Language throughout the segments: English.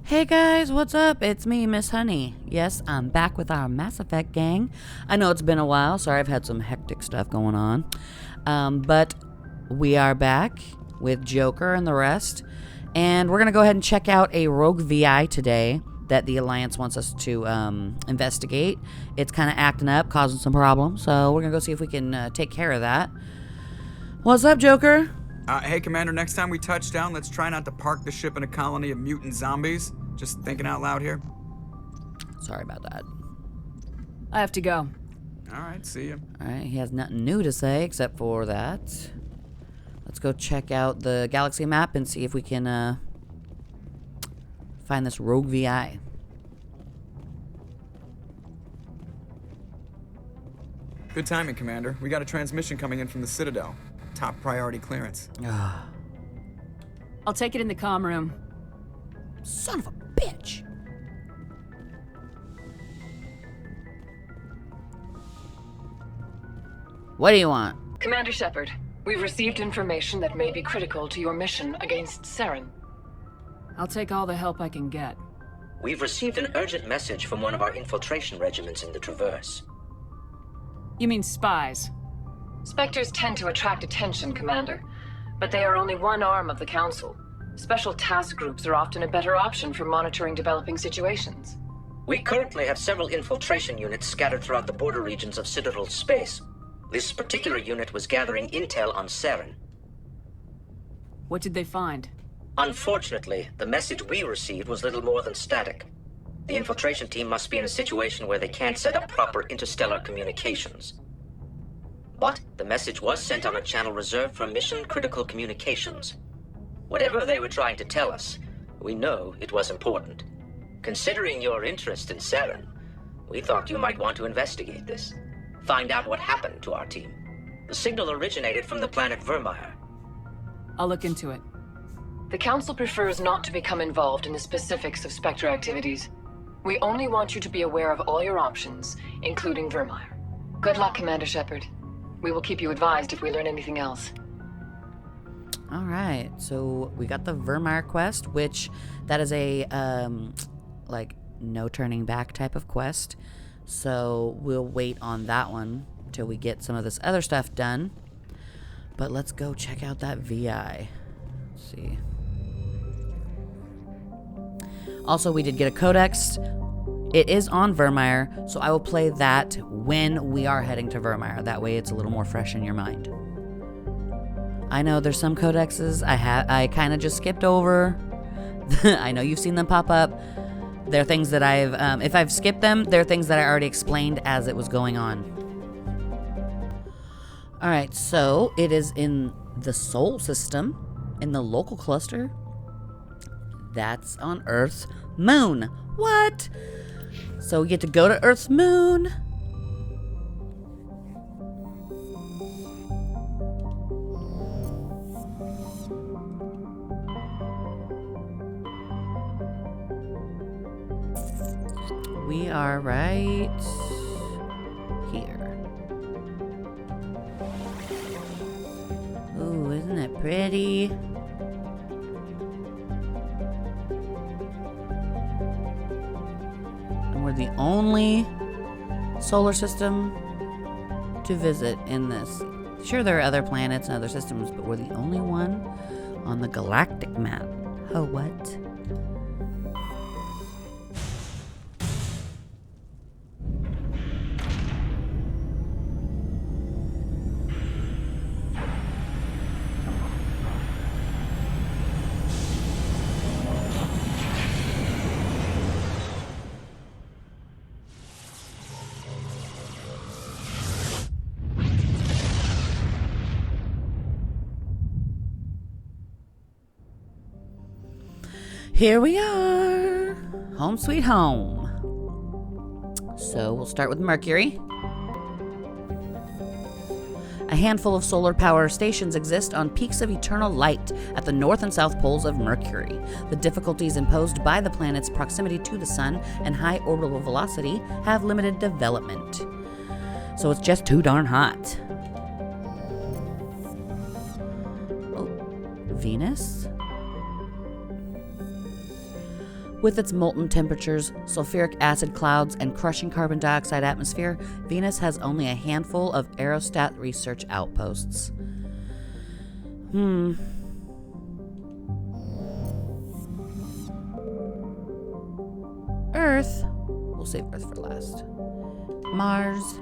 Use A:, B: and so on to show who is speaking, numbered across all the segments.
A: Hey guys, what's up? It's me, Miss Honey. Yes, I'm back with our Mass Effect gang. I know it's been a while. Sorry, I've had some hectic stuff going on. But we are back with Joker and the rest. And we're going to go ahead and check out a rogue VI today that the Alliance wants us to investigate. It's kind of acting up, causing some problems. So we're going to go see if we can take care of that. What's up, Joker?
B: Hey, Commander, next time we touch down, let's try not to park the ship in a colony of mutant zombies. Just thinking out loud here.
A: Sorry about that.
C: I have to go.
B: All right, see you.
A: All right, he has nothing new to say except for that. Let's go check out the galaxy map and see if we can find this rogue VI.
B: Good timing, Commander. We got a transmission coming in from the Citadel. Top priority clearance.
C: I'll take it in the comm room.
A: Son of a bitch! What do you want?
D: Commander Shepard, we've received information that may be critical to your mission against Saren.
C: I'll take all the help I can get.
E: We've received an urgent message from one of our infiltration regiments in the Traverse.
C: You mean spies?
D: Spectres tend to attract attention, Commander, but they are only one arm of the Council. Special task groups are often a better option for monitoring developing situations.
E: We currently have several infiltration units scattered throughout the border regions of Citadel space. This particular unit was gathering intel on Saren.
C: What did they find?
E: Unfortunately, the message we received was little more than static. The infiltration team must be in a situation where they can't set up proper interstellar communications. But the message was sent on a channel reserved for mission-critical communications. Whatever they were trying to tell us, we know it was important. Considering your interest in Saren, we thought you might want to investigate this. Find out what happened to our team. The signal originated from the planet Vermeer.
C: I'll look into it.
D: The Council prefers not to become involved in the specifics of Spectre activities. We only want you to be aware of all your options, including Vermeer. Good luck, Commander Shepard. We will keep you advised if we learn anything else.
A: Alright, so we got the Vermeer quest, which that is a, like, no turning back type of quest. So we'll wait on that one till we get some of this other stuff done. But let's go check out that VI. Let's see. Also, we did get a codex. It is on Vermeer, so I will play that when we are heading to Vermeer. That way it's a little more fresh in your mind. I know there's some codexes I kind of just skipped over. I know you've seen them pop up. They're things that if I've skipped them, they're things that I already explained as it was going on. Alright, so it is in the Sol system, in the local cluster. That's on Earth's moon. What? So we get to go to Earth's moon. We are right here. Ooh, isn't it pretty? And we're the only solar system to visit in this. Sure, there are other planets and other systems, but we're the only one on the galactic map. Oh, what? Here we are. Home sweet home. So we'll start with Mercury. A handful of solar power stations exist on peaks of eternal light at the north and south poles of Mercury. The difficulties imposed by the planet's proximity to the sun and high orbital velocity have limited development. So it's just too darn hot. Venus? With its molten temperatures, sulfuric acid clouds, and crushing carbon dioxide atmosphere, Venus has only a handful of aerostat research outposts. Earth. We'll save Earth for last. Mars.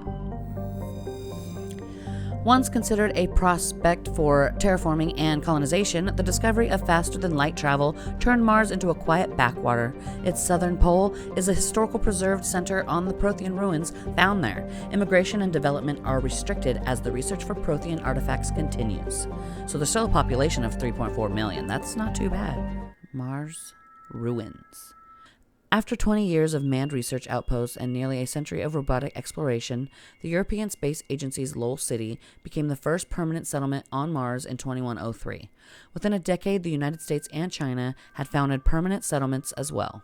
A: Once considered a prospect for terraforming and colonization, the discovery of faster-than-light travel turned Mars into a quiet backwater. Its southern pole is a historical preserved center on the Prothean ruins found there. Immigration and development are restricted as the research for Prothean artifacts continues. So there's still a population of 3.4 million. That's not too bad. Mars ruins. After 20 years of manned research outposts and nearly a century of robotic exploration, the European Space Agency's Lowell City became the first permanent settlement on Mars in 2103. Within a decade, the United States and China had founded permanent settlements as well.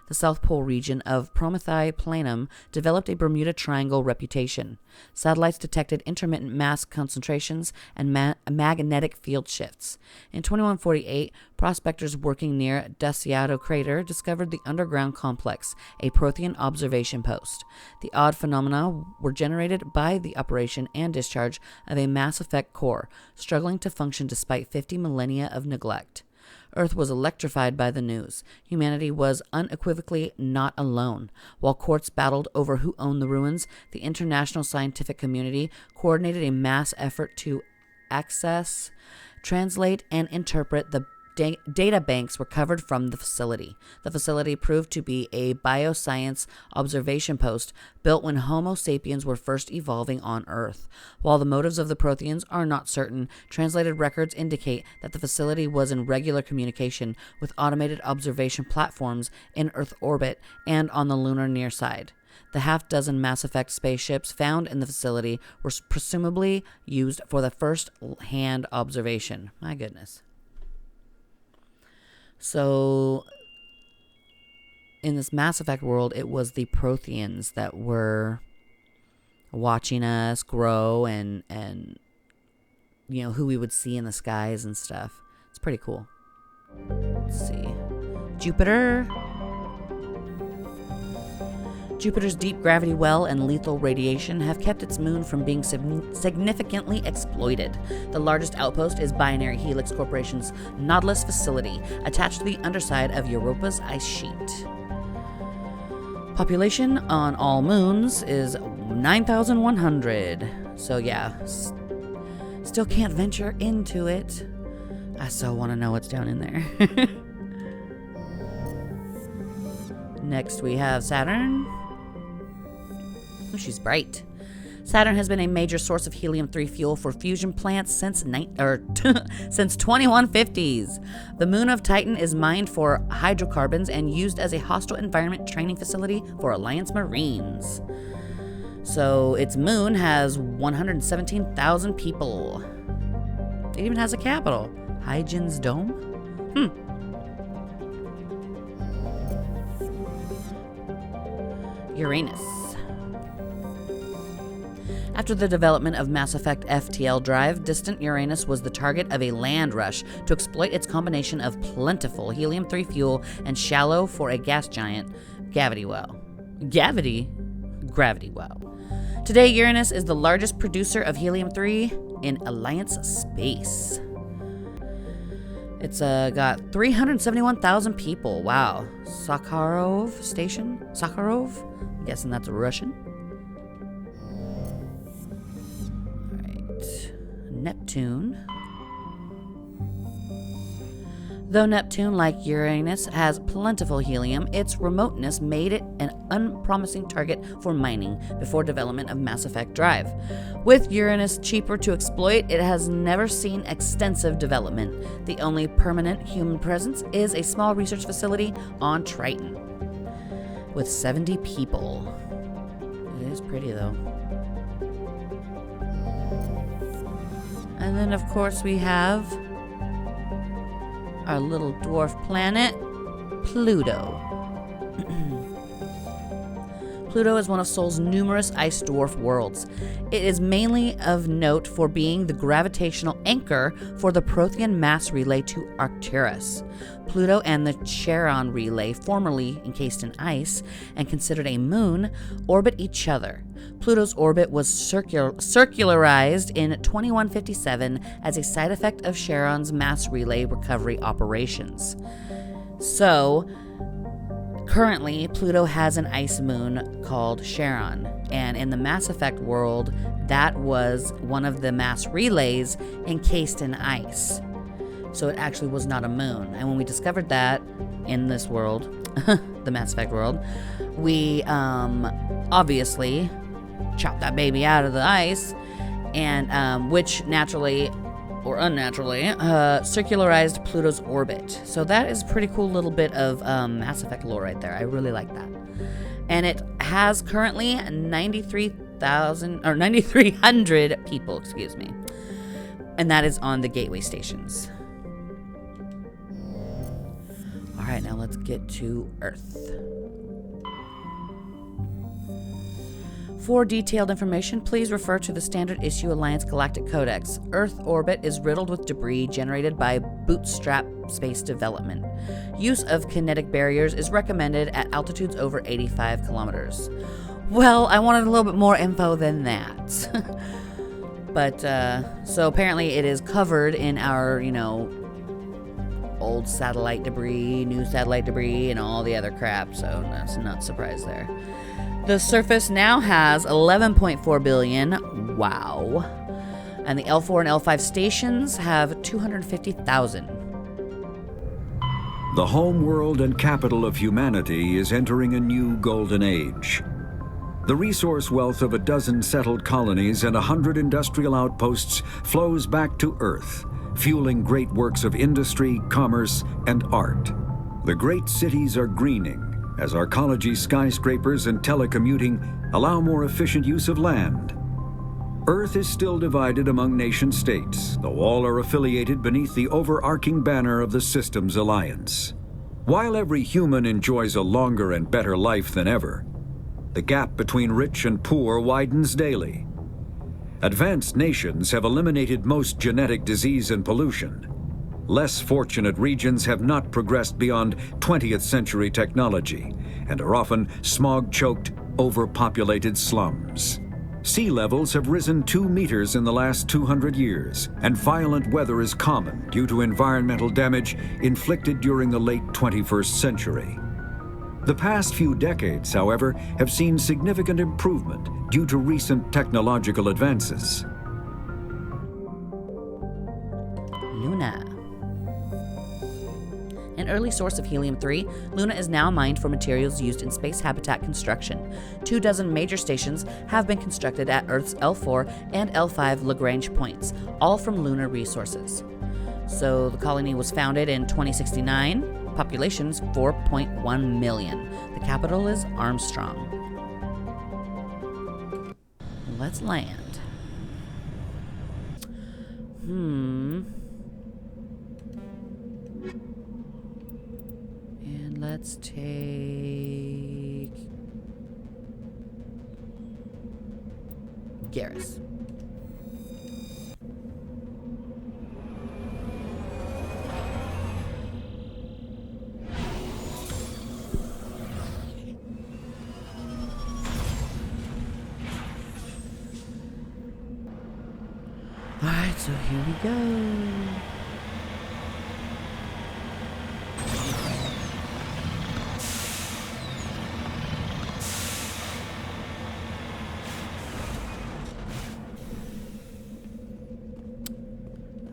A: The South Pole region of Prometheus Planum developed a Bermuda Triangle reputation. Satellites detected intermittent mass concentrations and magnetic field shifts. In 2148, prospectors working near Daciato crater discovered the underground complex, a Prothean observation post. The odd phenomena were generated by the operation and discharge of a mass effect core, struggling to function despite 50 millennia of neglect. Earth was electrified by the news. Humanity was unequivocally not alone. While courts battled over who owned the ruins, the international scientific community coordinated a mass effort to access, translate, and interpret the data banks recovered from the facility. The facility proved to be a bioscience observation post built when Homo sapiens were first evolving on Earth. While the motives of the Protheans are not certain, translated records indicate that the facility was in regular communication with automated observation platforms in Earth orbit and on the lunar near side. The half-dozen Mass Effect spaceships found in the facility were presumably used for the first-hand observation. My goodness. So, in this Mass Effect world, it was the Protheans that were watching us grow and you know, who we would see in the skies and stuff. It's pretty cool. Let's see. Jupiter. Jupiter's deep gravity well and lethal radiation have kept its moon from being significantly exploited. The largest outpost is Binary Helix Corporation's Nautilus facility, attached to the underside of Europa's ice sheet. Population on all moons is 9,100. So yeah, still can't venture into it. I so want to know what's down in there. Next we have Saturn. Oh, she's bright. Saturn has been a major source of helium-3 fuel for fusion plants since 2150s. The moon of Titan is mined for hydrocarbons and used as a hostile environment training facility for Alliance Marines. So its moon has 117,000 people. It even has a capital, Huygens Dome. Uranus. After the development of Mass Effect FTL drive, distant Uranus was the target of a land rush to exploit its combination of plentiful helium-3 fuel and shallow for a gas giant gravity well. Gravity well. Today, Uranus is the largest producer of helium-3 in Alliance space. It's got 371,000 people. Wow. Sakharov Station? Sakharov? I'm guessing that's Russian. Neptune. Though Neptune, like Uranus, has plentiful helium, its remoteness made it an unpromising target for mining before development of Mass Effect drive. With Uranus cheaper to exploit, it has never seen extensive development. The only permanent human presence is a small research facility on Triton with 70 people. It is pretty though. And then, of course, we have our little dwarf planet, Pluto. Pluto is one of Sol's numerous ice dwarf worlds. It is mainly of note for being the gravitational anchor for the Prothean mass relay to Arcturus. Pluto and the Charon relay, formerly encased in ice and considered a moon, orbit each other. Pluto's orbit was circularized in 2157 as a side effect of Charon's mass relay recovery operations. So, currently, Pluto has an ice moon called Charon, and in the Mass Effect world, that was one of the mass relays encased in ice. So it actually was not a moon. And when we discovered that in this world, the Mass Effect world, we obviously chopped that baby out of the ice, and which naturally or unnaturally circularized Pluto's orbit. So that is a pretty cool little bit of Mass Effect lore right there. I really like that. And it has currently 9,300 people, excuse me. And that is on the gateway stations. All right, now let's get to Earth. For detailed information, please refer to the Standard Issue Alliance Galactic Codex. Earth orbit is riddled with debris generated by bootstrap space development. Use of kinetic barriers is recommended at altitudes over 85 kilometers. Well, I wanted a little bit more info than that. But, so apparently it is covered in our, old satellite debris, new satellite debris, and all the other crap, so that's not a surprise there. The surface now has 11.4 billion. Wow. And the L4 and L5 stations have 250,000.
F: The home world and capital of humanity is entering a new golden age. The resource wealth of a dozen settled colonies and 100 industrial outposts flows back to Earth, fueling great works of industry, commerce, and art. The great cities are greening, as arcology skyscrapers and telecommuting allow more efficient use of land. Earth is still divided among nation-states, though all are affiliated beneath the overarching banner of the Systems Alliance. While every human enjoys a longer and better life than ever, the gap between rich and poor widens daily. Advanced nations have eliminated most genetic disease and pollution. Less fortunate regions have not progressed beyond 20th century technology and are often smog-choked, overpopulated slums. Sea levels have risen 2 meters in the last 200 years, and violent weather is common due to environmental damage inflicted during the late 21st century. The past few decades, however, have seen significant improvement due to recent technological advances.
A: Luna. An early source of helium-3, Luna is now mined for materials used in space habitat construction. 24 major stations have been constructed at Earth's L4 and L5 Lagrange points, all from lunar resources. So the colony was founded in 2069. Population is 4.1 million. The capital is Armstrong. Let's land. And let's take Garrus. Alright, so here we go.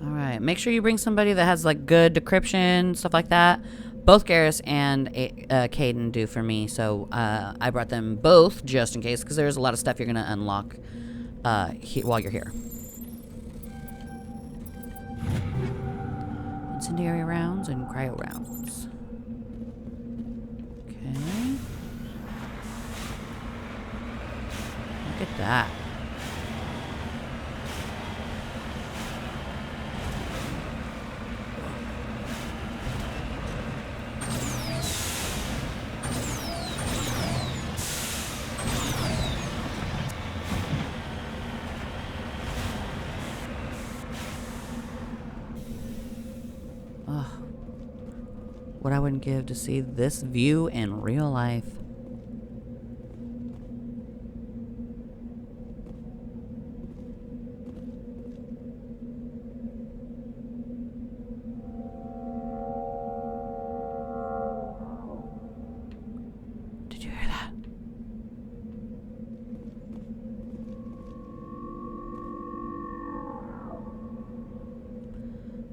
A: Alright, make sure you bring somebody that has like good decryption, stuff like that. Both Garrus and Caden do for me, so I brought them both just in case, because there's a lot of stuff you're going to unlock while you're here. Incendiary rounds and cryo rounds. Okay. Look at that. what I wouldn't give to see this view in real life. Did you hear that?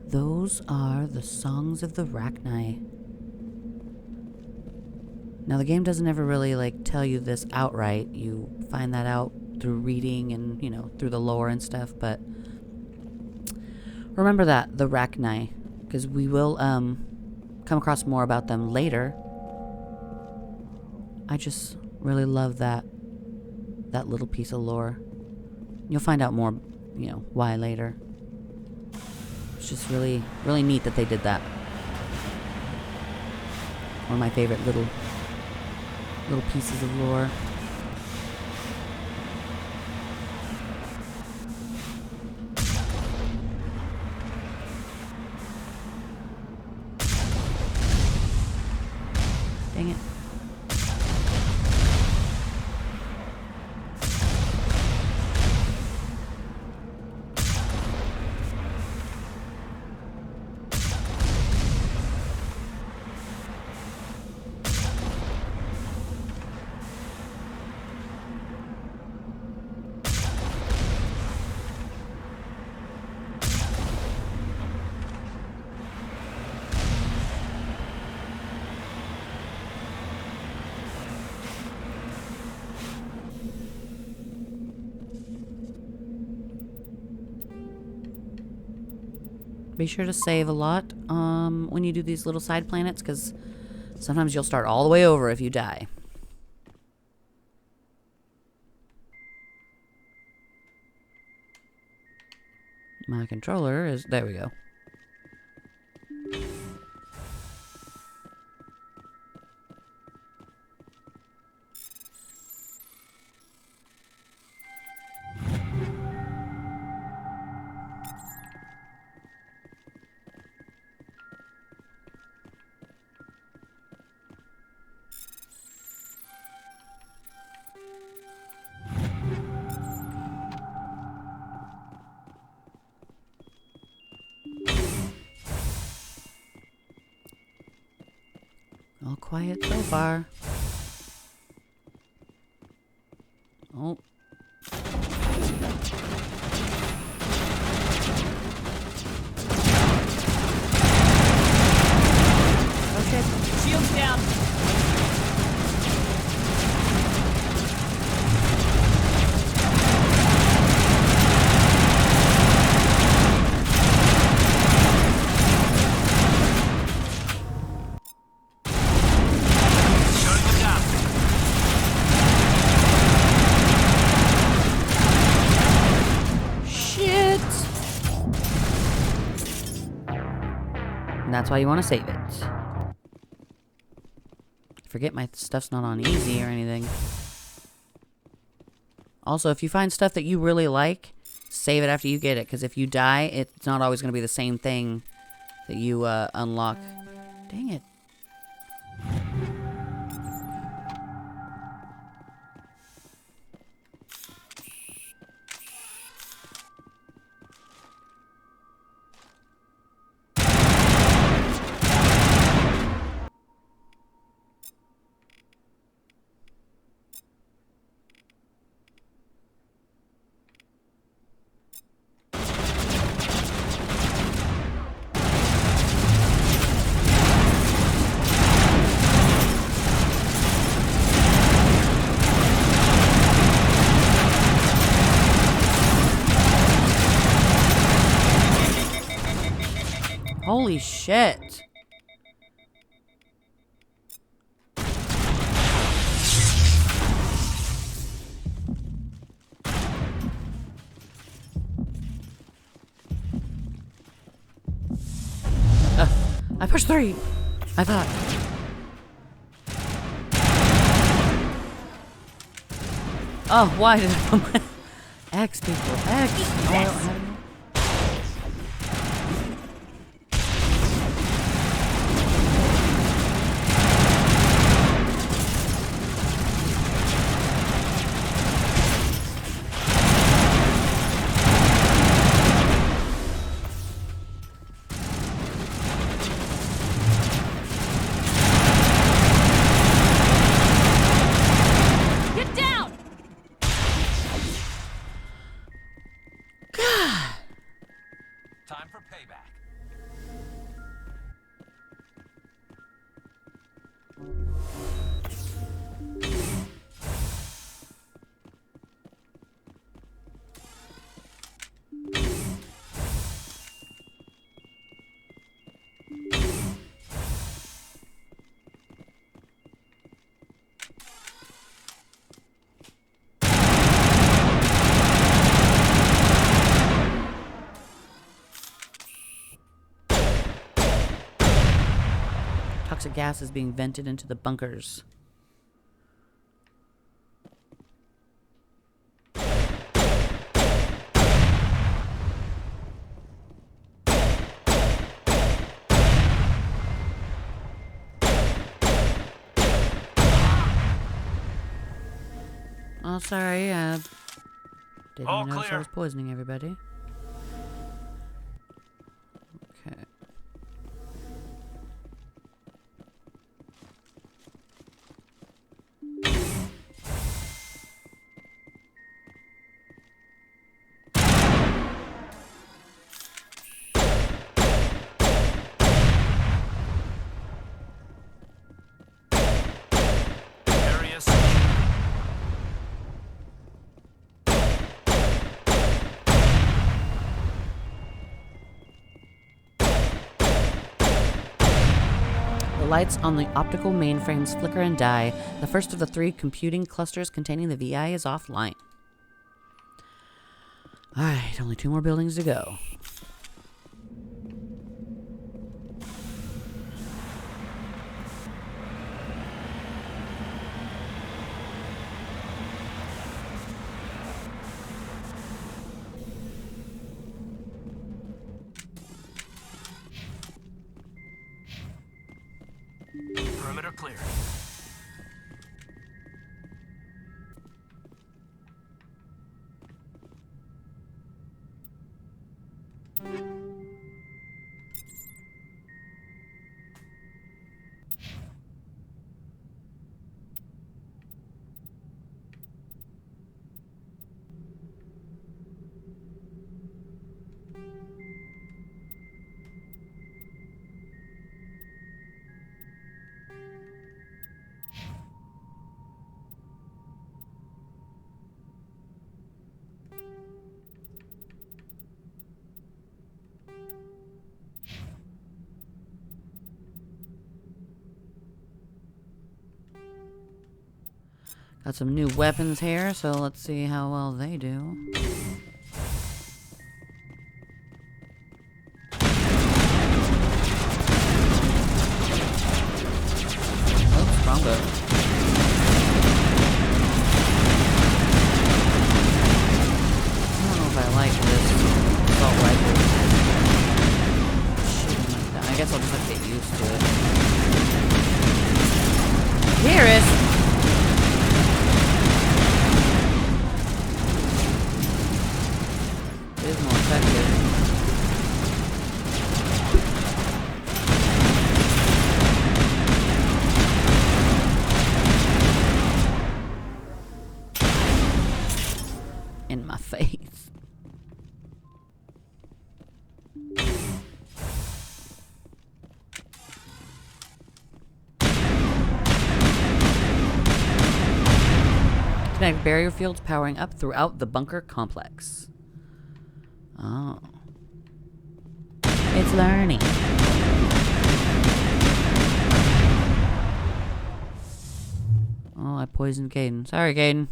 A: Those are the songs of the Rachni. Now, the game doesn't ever really, like, tell you this outright. You find that out through reading and, you know, through the lore and stuff, but remember that, the Rachni, because we will, come across more about them later. I just really love that little piece of lore. You'll find out more, you know, why later. It's just really, really neat that they did that. One of my favorite little pieces of lore. Dang it. Be sure to save a lot when you do these little side planets, because sometimes you'll start all the way over if you die. My controller is... There we go. All quiet so far. Oh.
C: Oh shit. Shields down.
A: And that's why you want to save it. Forget my stuff's not on easy or anything. Also, if you find stuff that you really like, save it after you get it. Because if you die, it's not always going to be the same thing that you unlock. Dang it. Holy shit. I pushed 3. I thought. Oh, why did I put my X, people? X. Oh, I don't have any. toxic gas is being vented into the bunkers. Oh, sorry. Didn't
G: All
A: notice I
G: clear.
A: was poisoning everybody. Okay.
G: Area secure.
A: The lights on the optical mainframes flicker and die. The first of the 3 computing clusters containing the VI is offline. Alright, only 2 more buildings to go.
G: Perimeter clear.
A: Got some new weapons here, so let's see how well they do. Oh, stronger. I don't know if I like this assault rifle. Shooting like that. I guess I'll just have to get used to it. Here is. It is more effective. In my face. Kinetic barrier fields powering up throughout the bunker complex. Oh. It's learning. Oh, I poisoned Caden. Sorry, Caden.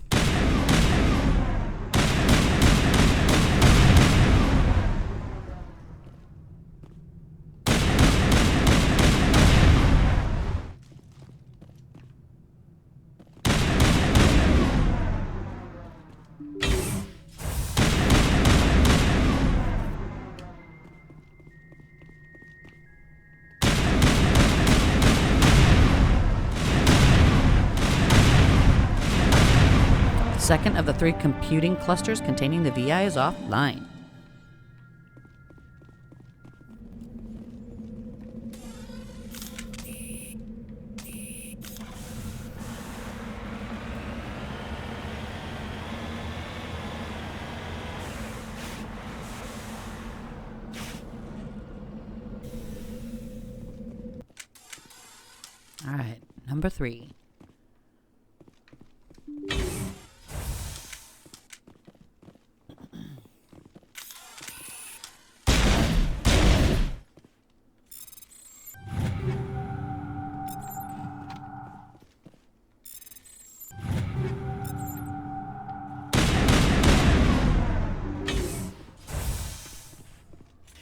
A: Second of the 3 computing clusters containing the VI is offline. All right, number 3.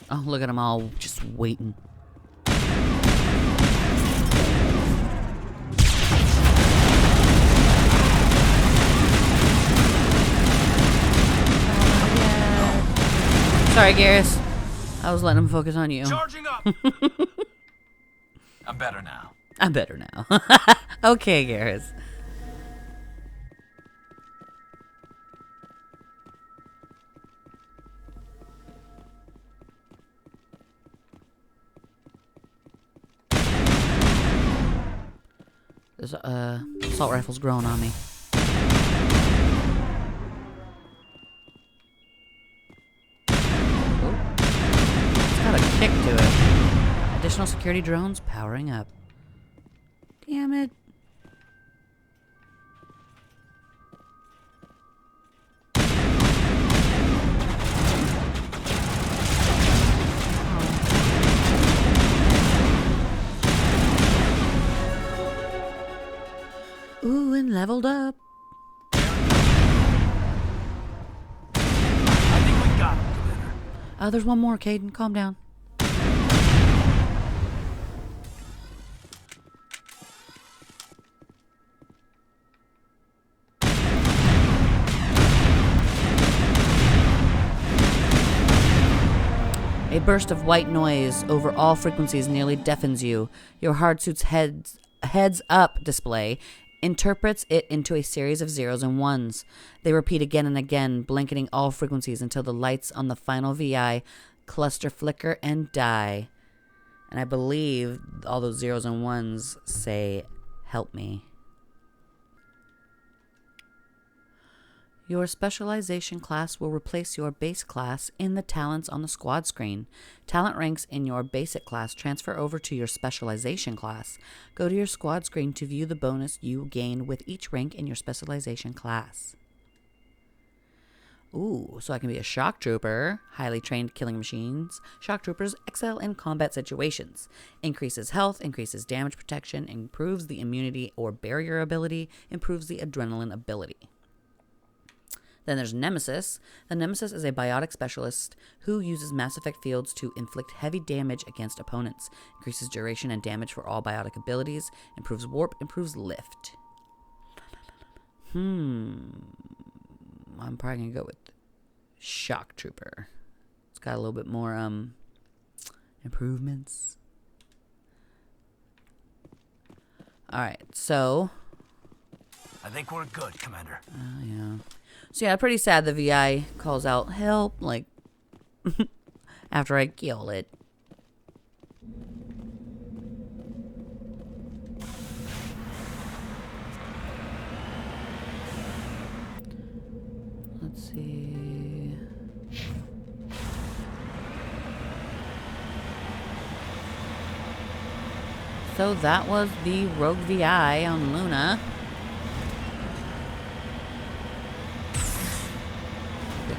A: Oh, look at them all just waiting. Sorry, Garrus. I was letting him focus on you.
G: Charging up. I'm better now.
A: I'm better now. Okay, Garrus. This assault rifle's growing on me. It's got a kick to it. Additional security drones powering up. Damn it. Ooh, and leveled up.
G: I think we got him, Commander.
A: There's one more, Caden. Calm down. A burst of white noise over all frequencies nearly deafens you. Your hard suit's heads up display interprets it into a series of zeros and ones. They repeat again and again, blanketing all frequencies until the lights on the final VI cluster, flicker, and die. And I believe all those zeros and ones say, "Help me." Your specialization class will replace your base class in the talents on the squad screen. Talent ranks in your basic class transfer over to your specialization class. Go to your squad screen to view the bonus you gain with each rank in your specialization class. Ooh, so I can be a shock trooper, highly trained killing machines. Shock troopers excel in combat situations. Increases health, increases damage protection, improves the immunity or barrier ability, improves the adrenaline ability. Then there's Nemesis. The Nemesis is a biotic specialist who uses Mass Effect fields to inflict heavy damage against opponents. Increases duration and damage for all biotic abilities. Improves warp, improves lift. I'm probably going to go with Shock Trooper. It's got a little bit more improvements. Alright, so...
G: I think we're good, Commander.
A: yeah. So yeah, pretty sad the VI calls out help, like, after I kill it. Let's see. So that was the Rogue VI on Luna.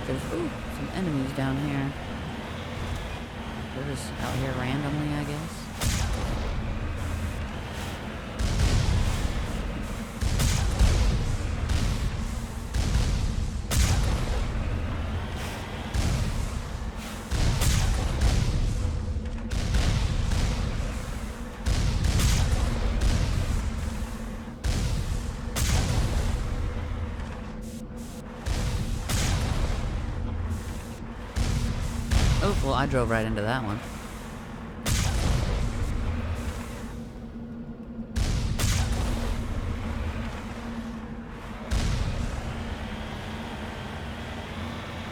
A: There's some enemies down here. They're just out here randomly, I guess. Oh, well, I drove right into that one.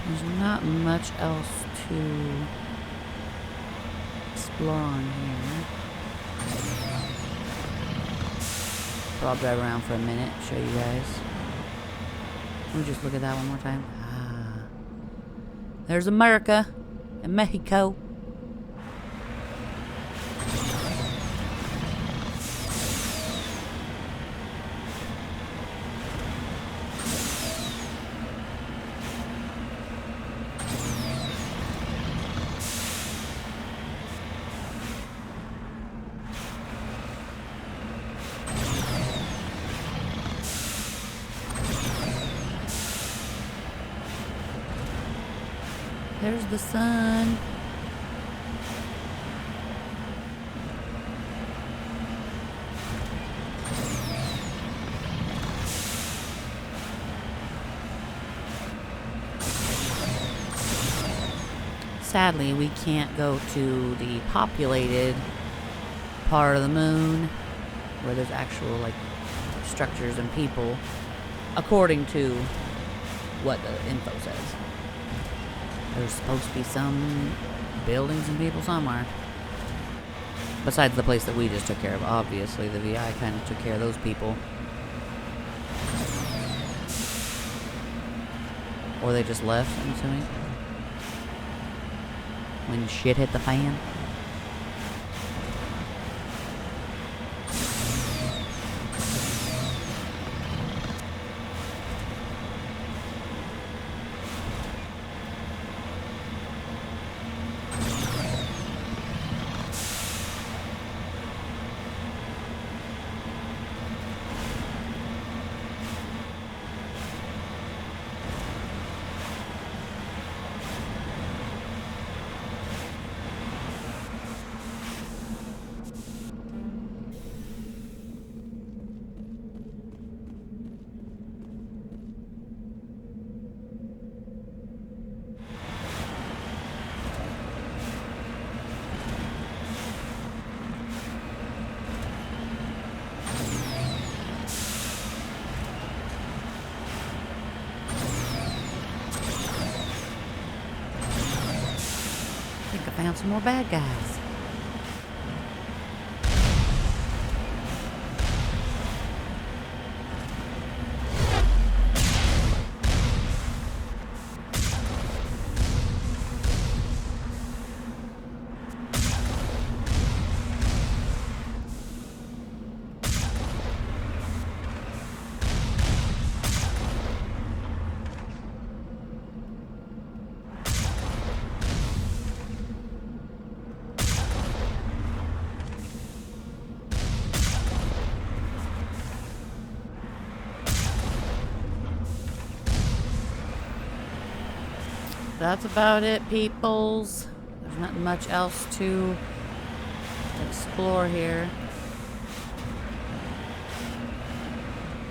A: There's not much else to explore on here. So I'll drive around for a minute, show you guys. Let me just look at that one more time. Ah. There's America. In Mexico. There's the sun. sadly, we can't go to the populated part of the moon where there's actual, like, structures and people, according to what the info says. There's supposed to be some buildings and people somewhere. Besides the place that we just took care of, obviously. The VI kind of took care of those people. Or they just left, I'm assuming. When shit hit the fan. I think I found some more bad guys. That's about it, peoples. There's not much else to explore here.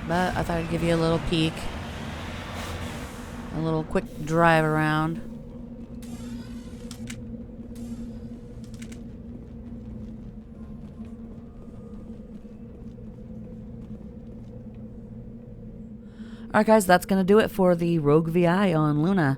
A: But I thought I'd give you a little peek. A little quick drive around. Alright guys, that's going to do it for the Rogue VI on Luna.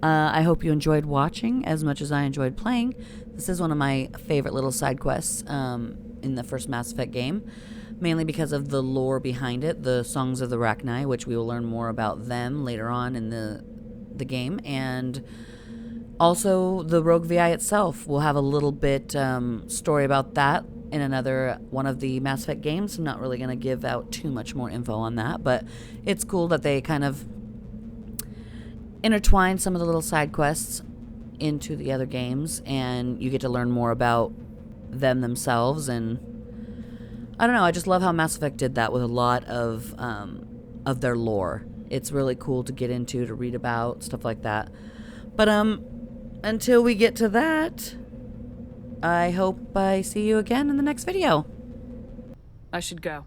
A: I hope you enjoyed watching as much as I enjoyed playing. This is one of my favorite little side quests in the first Mass Effect game, mainly because of the lore behind it, the Songs of the Rachni, which we will learn more about them later on in the game, and also the Rogue VI itself. We'll have a little bit story about that in another one of the Mass Effect games. I'm not really going to give out too much more info on that, but it's cool that they kind of intertwine some of the little side quests into the other games, and you get to learn more about them themselves. And I don't know, I just love how Mass Effect did that with a lot of their lore. It's really cool to get into, to read about, stuff like that. But until we get to that, I hope I see you again in the next video.
C: I should go.